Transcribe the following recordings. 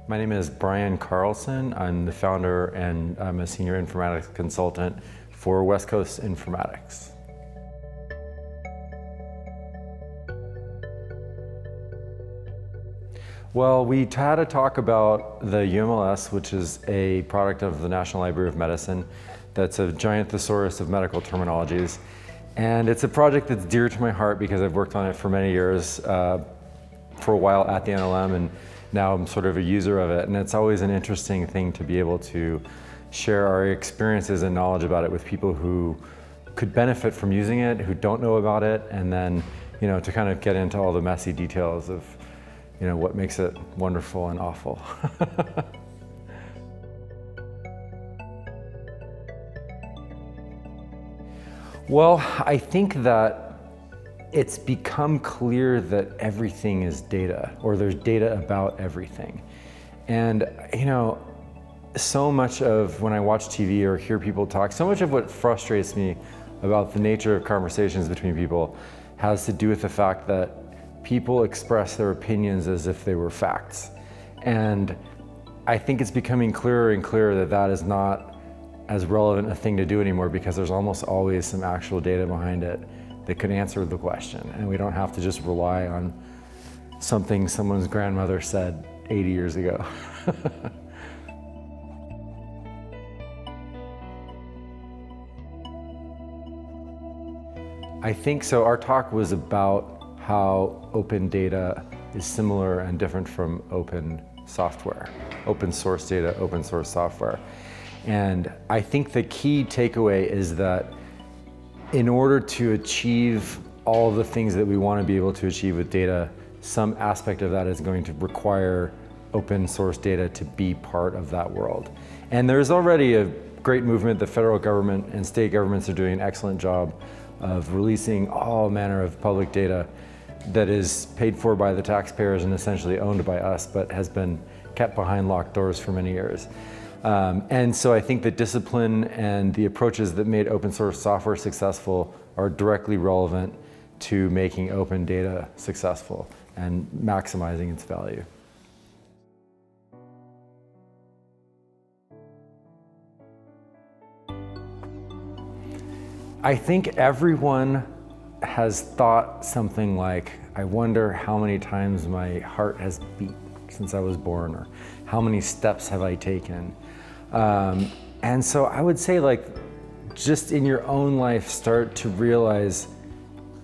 My name is Brian Carlsen. I'm the founder and I'm a senior informatics consultant for West Coast Informatics. Well, we had a talk about the UMLS, which is a product of the National Library of Medicine that's a giant thesaurus of medical terminologies. And it's a project that's dear to my heart because I've worked on it for many years, for a while at the NLM, and now I'm sort of a user of it. And it's always an interesting thing to be able to share our experiences and knowledge about it with people who could benefit from using it, who don't know about it, and then, to kind of get into all the messy details of, what makes it wonderful and awful. Well, I think that it's become clear that everything is data, or there's data about everything. And, so much of when I watch TV or hear people talk, so much of what frustrates me about the nature of conversations between people has to do with the fact that people express their opinions as if they were facts. And I think it's becoming clearer and clearer that that is not as relevant a thing to do anymore, because there's almost always some actual data behind it that could answer the question. And we don't have to just rely on something someone's grandmother said 80 years ago. I think so. Our talk was about how open data is similar and different from open software, open source data, open source software. And I think the key takeaway is that in order to achieve all the things that we want to be able to achieve with data, some aspect of that is going to require open source data to be part of that world. And there's already a great movement. The federal government and state governments are doing an excellent job of releasing all manner of public data that is paid for by the taxpayers and essentially owned by us, but has been kept behind locked doors for many years. And so I think the discipline and the approaches that made open source software successful are directly relevant to making open data successful and maximizing its value. I think everyone has thought something like, I wonder how many times my heart has beat since I was born, or how many steps have I taken? And so I would say, just in your own life, start to realize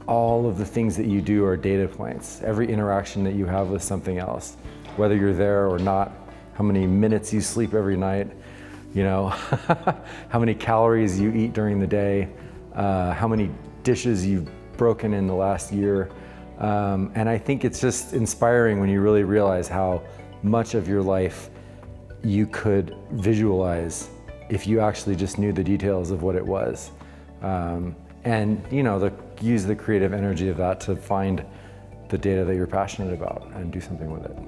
all of the things that you do are data points. Every interaction that you have with something else, whether you're there or not, how many minutes you sleep every night, how many calories you eat during the day, how many dishes you've broken in the last year. And I think it's just inspiring when you really realize how much of your life you could visualize if you actually just knew the details of what it was. And use the creative energy of that to find the data that you're passionate about and do something with it.